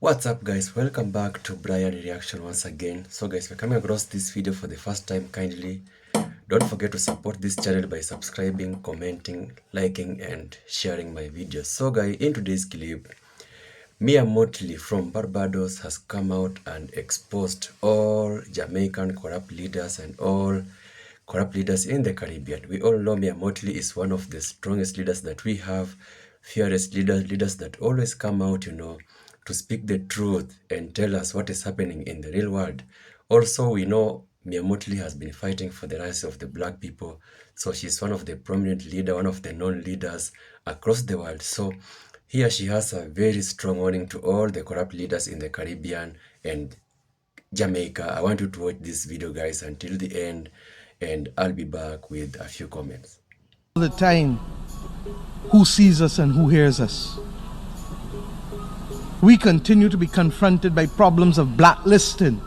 What's up guys, welcome back to Brian Reaction once again. So guys, if you're coming across this video for the first time, kindly don't forget to support this channel by subscribing, commenting, liking and sharing my videos. So guys, in today's clip, Mottley from Barbados has come out and exposed all Jamaican corrupt leaders and all corrupt leaders in the Caribbean. We all know Mottley is one of the strongest leaders that we have, fearless leaders that always come out, to speak the truth and tell us what is happening in the real world. Also, we know Mottley has been fighting for the rights of the black people. So she's one of the prominent leaders, one of the known leaders across the world. So here she has a very strong warning to all the corrupt leaders in the Caribbean and Jamaica. I want you to watch this video, guys, until the end, and I'll be back with a few comments. All the time, who sees us and who hears us? We continue to be confronted by problems of blacklisting,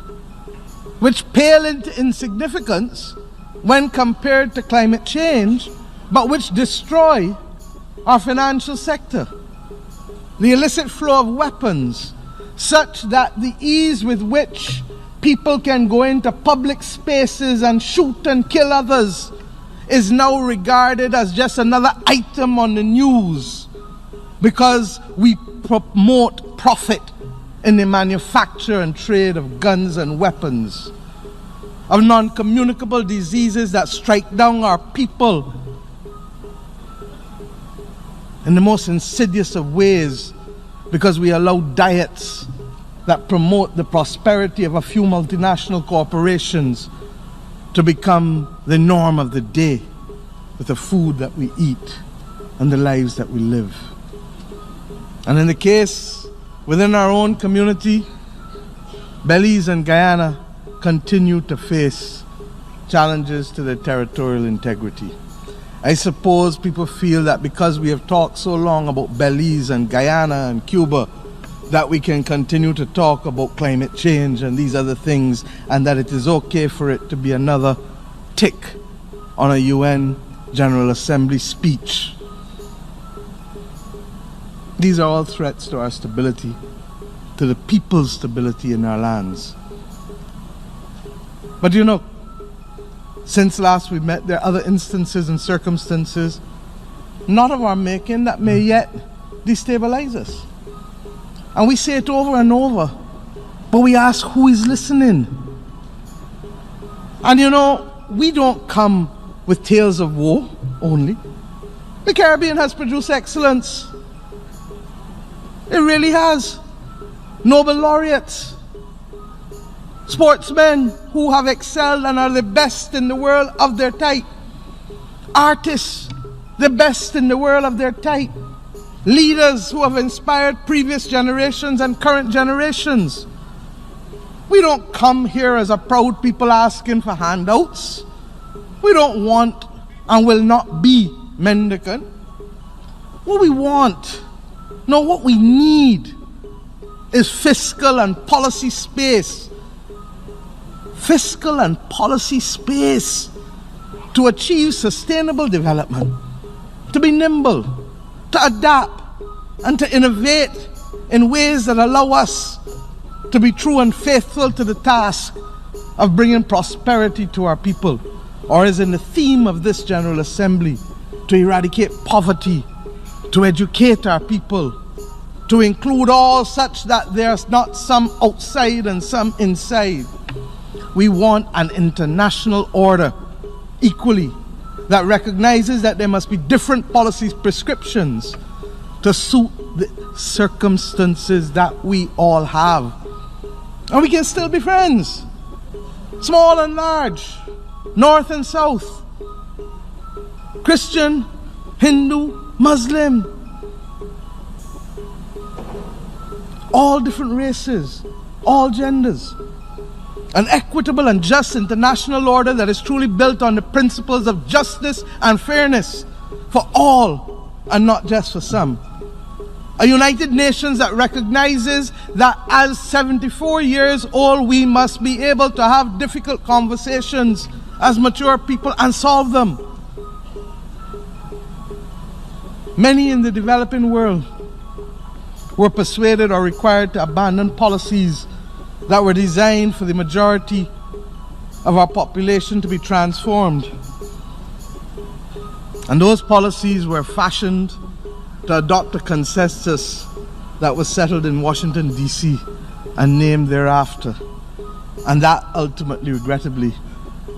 which pale into insignificance when compared to climate change, but which destroy our financial sector. The illicit flow of weapons, such that the ease with which people can go into public spaces and shoot and kill others is now regarded as just another item on the news, because we promote profit in the manufacture and trade of guns and weapons, of non-communicable diseases that strike down our people in the most insidious of ways, because we allow diets that promote the prosperity of a few multinational corporations to become the norm of the day with the food that we eat and the lives that we live. And in the case within our own community, Belize and Guyana continue to face challenges to their territorial integrity. I suppose people feel that because we have talked so long about Belize and Guyana and Cuba, that we can continue to talk about climate change and these other things, and that it is okay for it to be another tick on a UN General Assembly speech. These are all threats to our stability, to the people's stability in our lands. But since last we met, there are other instances and circumstances, not of our making, that may yet destabilize us. And we say it over and over, but we ask who is listening. And we don't come with tales of woe only. The Caribbean has produced excellence. It really has. Nobel laureates, sportsmen who have excelled and are the best in the world of their type, artists, the best in the world of their type, leaders who have inspired previous generations and current generations. We don't come here as a proud people asking for handouts. We don't want and will not be mendicant. What we want, no, what we need is fiscal and policy space. Fiscal and policy space to achieve sustainable development, to be nimble, to adapt, and to innovate in ways that allow us to be true and faithful to the task of bringing prosperity to our people, or as in the theme of this General Assembly, to eradicate poverty, to educate our people, to include all such that there's not some outside and some inside. We want an international order equally that recognizes that there must be different policy prescriptions to suit the circumstances that we all have. And we can still be friends, small and large, north and south, Christian, Hindu, Muslim, all different races, all genders. An equitable and just international order that is truly built on the principles of justice and fairness for all and not just for some. A United Nations that recognizes that as 74 years old, we must be able to have difficult conversations as mature people and solve them. Many in the developing world were persuaded or required to abandon policies that were designed for the majority of our population to be transformed. And those policies were fashioned to adopt a consensus that was settled in Washington, D.C. and named thereafter. And that ultimately, regrettably,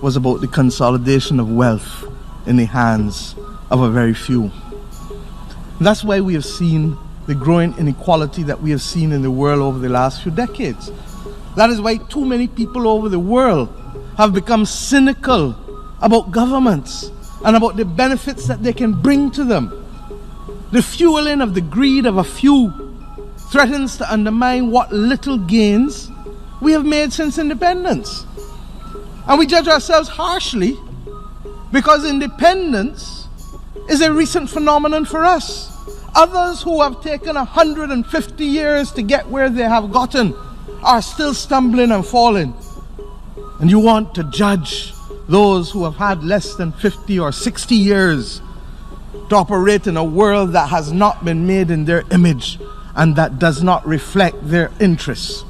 was about the consolidation of wealth in the hands of a very few. And that's why we have seen the growing inequality that we have seen in the world over the last few decades. That is why too many people over the world have become cynical about governments and about the benefits that they can bring to them. The fueling of the greed of a few threatens to undermine what little gains we have made since independence. And we judge ourselves harshly because independence is a recent phenomenon for us. Others who have taken 150 years to get where they have gotten are still stumbling and falling. And you want to judge those who have had less than 50 or 60 years to operate in a world that has not been made in their image and that does not reflect their interests.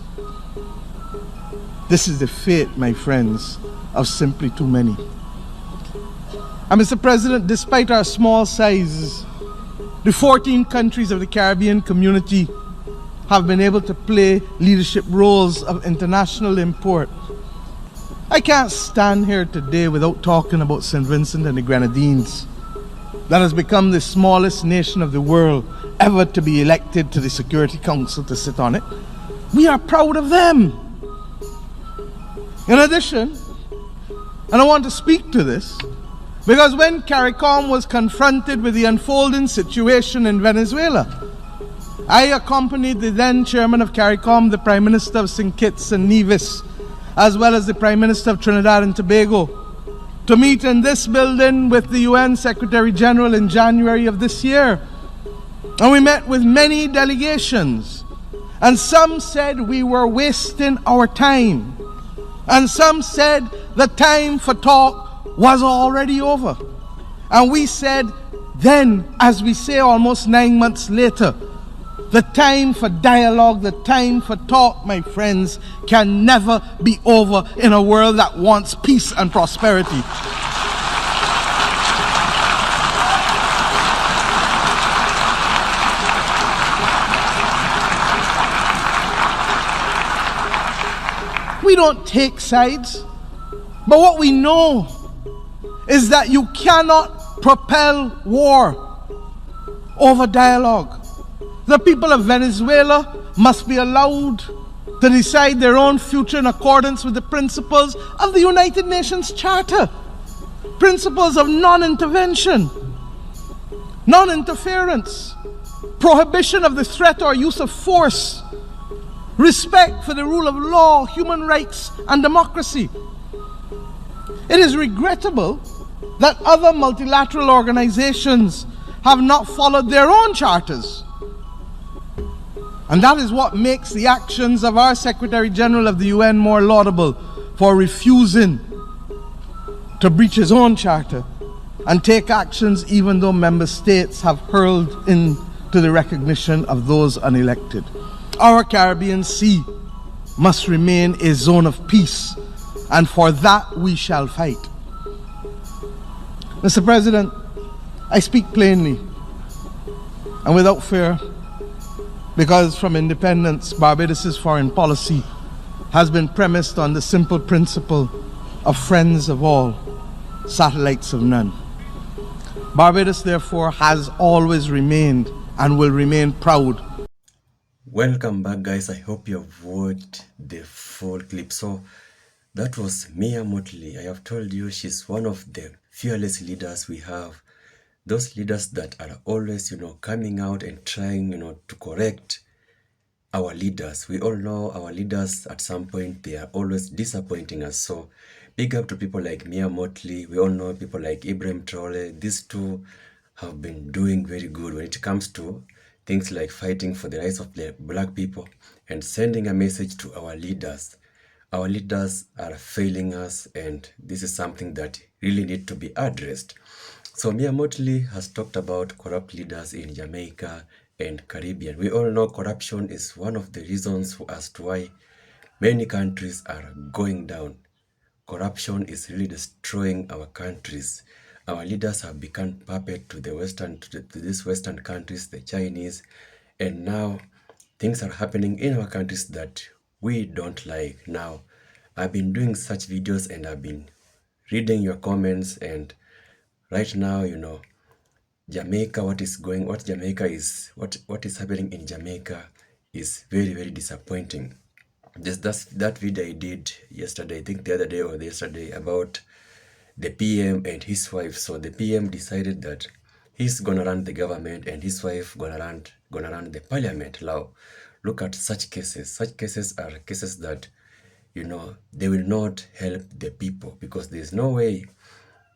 This is the fate, my friends, of simply too many. And Mr. President, despite our small sizes, the 14 countries of the Caribbean community have been able to play leadership roles of international import. I can't stand here today without talking about St. Vincent and the Grenadines, that has become the smallest nation of the world ever to be elected to the Security Council to sit on it. We are proud of them. In addition, and I want to speak to this, because when CARICOM was confronted with the unfolding situation in Venezuela, I accompanied the then chairman of CARICOM, the Prime Minister of St. Kitts and Nevis, as well as the Prime Minister of Trinidad and Tobago, to meet in this building with the UN Secretary General in January of this year. And we met with many delegations, and some said we were wasting our time, and some said the time for talk was already over. And we said then, as we say almost 9 months later, the time for dialogue, the time for talk, my friends, can never be over in a world that wants peace and prosperity. We don't take sides, but what we know is that you cannot propel war over dialogue. The people of Venezuela must be allowed to decide their own future in accordance with the principles of the United Nations Charter. Principles of non-intervention, non-interference, prohibition of the threat or use of force, respect for the rule of law, human rights, and democracy. It is regrettable that other multilateral organizations have not followed their own charters. And that is what makes the actions of our Secretary General of the UN more laudable, for refusing to breach his own charter and take actions even though member states have hurled into the recognition of those unelected. Our Caribbean Sea must remain a zone of peace, and for that we shall fight. Mr. President, I speak plainly and without fear, because from independence, Barbados' foreign policy has been premised on the simple principle of friends of all, satellites of none. Barbados, therefore, has always remained and will remain proud. Welcome back, guys. I hope you have watched the full clip. So that was Mia Mottley. I have told you she's one of the fearless leaders we have. Those leaders that are always, coming out and trying, to correct our leaders. We all know our leaders at some point, they are always disappointing us. So big up to people like Mia Mottley. We all know people like Ibrahim Traore. These two have been doing very good when it comes to things like fighting for the rights of the black people and sending a message to our leaders. Our leaders are failing us, and this is something that really need to be addressed. So Mia Mottley has talked about corrupt leaders in Jamaica and Caribbean. We all know corruption is one of the reasons as to why many countries are going down. Corruption is really destroying our countries. Our leaders have become puppet to to these Western countries, the Chinese, and now things are happening in our countries that we don't like. Now, I've been doing such videos and I've been reading your comments, and right now, Jamaica, what is happening in Jamaica is very, very disappointing. That video I did yesterday, I think the other day or yesterday, about the PM and his wife. So the PM decided that he's gonna run the government and his wife gonna run the parliament. Now, look at such cases. Such cases are cases that they will not help the people, because there's no way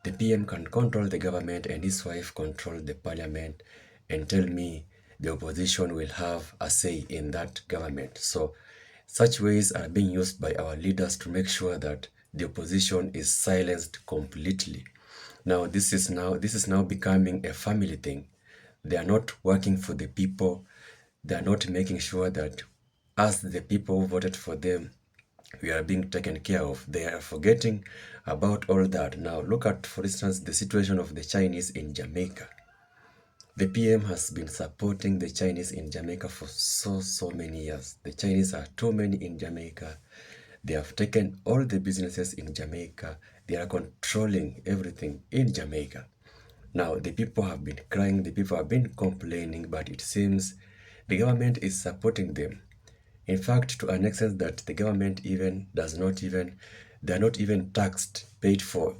the PM can control the government and his wife control the parliament and tell me the opposition will have a say in that government. So such ways are being used by our leaders to make sure that the opposition is silenced completely. Now this is now becoming a family thing. They are not working for the people. They are not making sure that as the people who voted for them, we are being taken care of. They are forgetting about all that. Now look at, for instance, the situation of the Chinese in Jamaica. The PM has been supporting the Chinese in Jamaica for so many years. The Chinese are too many in Jamaica. They have taken all the businesses in Jamaica. They are controlling everything in Jamaica. Now the people have been crying, the people have been complaining, but it seems the government is supporting them. In fact, to an extent that the government they're not even taxed, paid for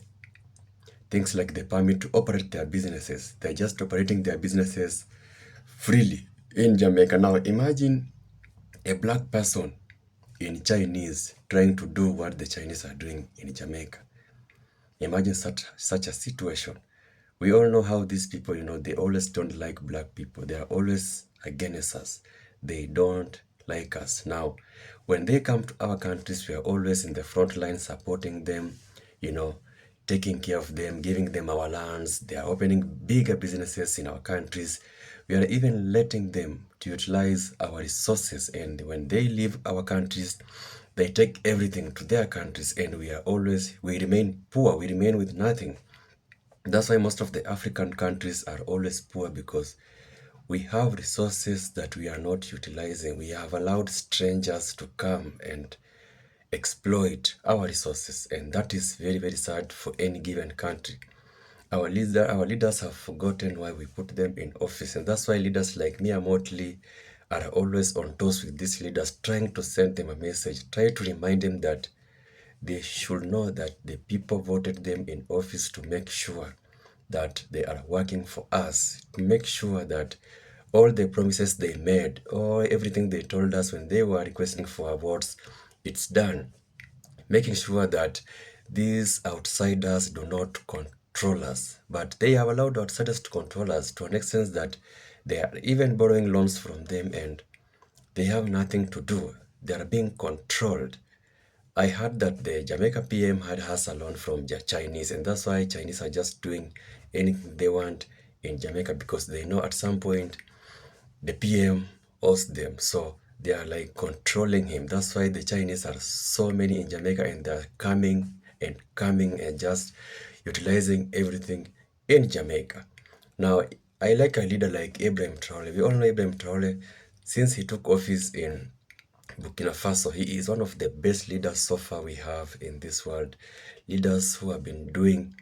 things like the permit to operate their businesses. They're just operating their businesses freely in Jamaica. Now imagine a black person in Chinese trying to do what the Chinese are doing in Jamaica. Imagine such a situation. We all know how these people, they always don't like black people. They are always against us. They don't like us. Now, when they come to our countries, we are always in the front line supporting them, taking care of them, giving them our lands. They are opening bigger businesses in our countries. We are even letting them to utilize our resources. And when they leave our countries, they take everything to their countries, and we remain poor. We remain with nothing. That's why most of the African countries are always poor, because we have resources that we are not utilizing. We have allowed strangers to come and exploit our resources, and that is very, very sad for any given country. Our leaders have forgotten why we put them in office, and that's why leaders like me and Mottley are always on toes with these leaders, trying to send them a message, try to remind them that they should know that the people voted them in office to make sure that they are working for us, to make sure that all the promises they made, or everything they told us when they were requesting for our votes, it's done. Making sure that these outsiders do not control us. But they have allowed outsiders to control us to an extent that they are even borrowing loans from them, and they have nothing to do. They are being controlled. I heard that the Jamaica PM has a loan from the Chinese, and that's why Chinese are just doing anything they want in Jamaica, because they know at some point the PM owes them. So they are like controlling him. That's why the Chinese are so many in Jamaica, and they're coming and just utilizing everything in Jamaica. Now, I like a leader like Ibrahim Traore. We all know Ibrahim Traore. Since he took office in Burkina Faso, he is one of the best leaders so far we have in this world. Leaders who have been doing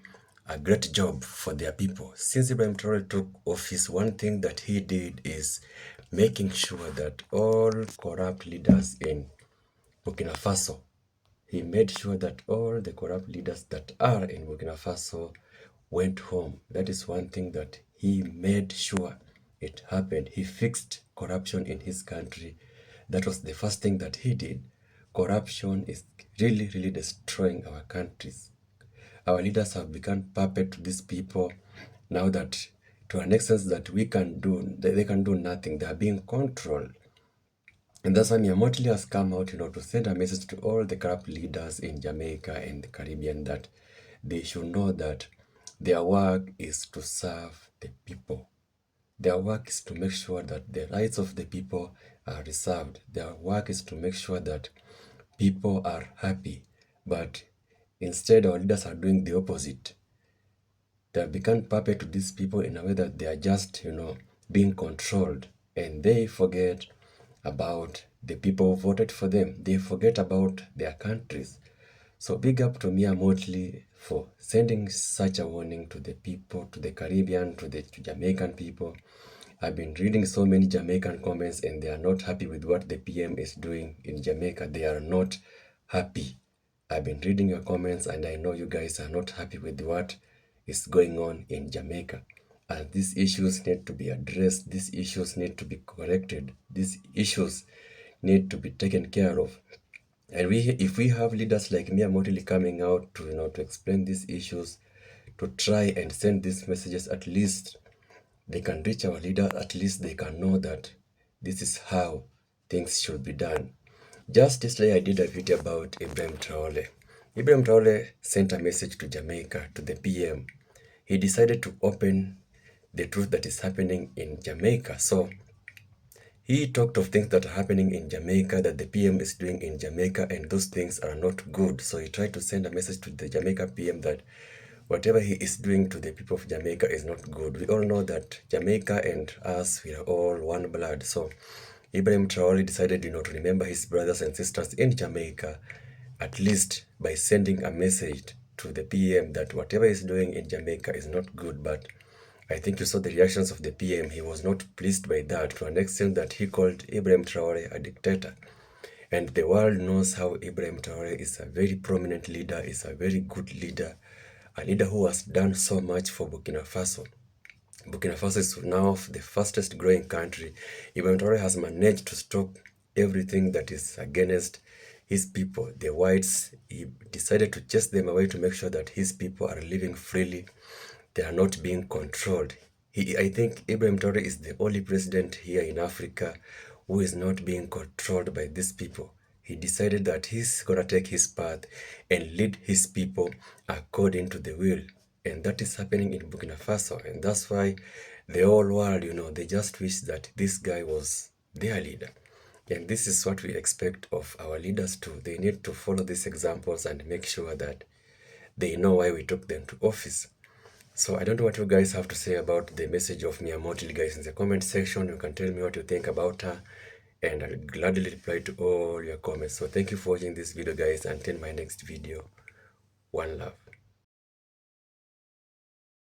a great job for their people. Since Ibrahim Traore took office, one thing that he did is making sure that all corrupt leaders in Burkina Faso, he made sure that all the corrupt leaders that are in Burkina Faso went home. That is one thing that he made sure it happened. He fixed corruption in his country. That was the first thing that he did. Corruption is really, really destroying our countries. Our leaders have become puppet to these people now, that to an extent that they can do nothing. They are being controlled. And that's why Mottley has come out, to send a message to all the corrupt leaders in Jamaica and the Caribbean, that they should know that their work is to serve the people. Their work is to make sure that the rights of the people are reserved. Their work is to make sure that people are happy. But instead, our leaders are doing the opposite. They have become puppet to these people in a way that they are just, being controlled. And they forget about the people who voted for them. They forget about their countries. So big up to Mia Mottley for sending such a warning to the people, to the Caribbean, to the Jamaican people. I've been reading so many Jamaican comments and they are not happy with what the PM is doing in Jamaica. They are not happy. I've been reading your comments and I know you guys are not happy with what is going on in Jamaica. And these issues need to be addressed. These issues need to be corrected. These issues need to be taken care of. And if we have leaders like Mia Mottley coming out to explain these issues, to try and send these messages, at least they can reach our leader. At least they can know that this is how things should be done. Just yesterday, I did a video about Ibrahim Traore. Ibrahim Traore sent a message to Jamaica, to the PM. He decided to open the truth that is happening in Jamaica. So he talked of things that are happening in Jamaica, that the PM is doing in Jamaica, and those things are not good. So he tried to send a message to the Jamaica PM that whatever he is doing to the people of Jamaica is not good. We all know that Jamaica and us, we are all one blood. So Ibrahim Traore decided, to remember his brothers and sisters in Jamaica, at least by sending a message to the PM that whatever he's doing in Jamaica is not good. But I think you saw the reactions of the PM. He was not pleased by that, to an extent that he called Ibrahim Traore a dictator. And the world knows how Ibrahim Traore is a very prominent leader, is a very good leader, a leader who has done so much for Burkina Faso. Burkina Faso is now the fastest growing country. Ibrahim Traore has managed to stop everything that is against his people. The whites, he decided to chase them away to make sure that his people are living freely. They are not being controlled. I think Ibrahim Traore is the only president here in Africa who is not being controlled by these people. He decided that he's going to take his path and lead his people according to the will. And that is happening in Burkina Faso. And that's why the whole world, they just wish that this guy was their leader. And this is what we expect of our leaders too. They need to follow these examples and make sure that they know why we took them to office. So I don't know what you guys have to say about the message of Mia Mottley, guys. In the comment section, you can tell me what you think about her, and I'll gladly reply to all your comments. So thank you for watching this video, guys. Until my next video, one love.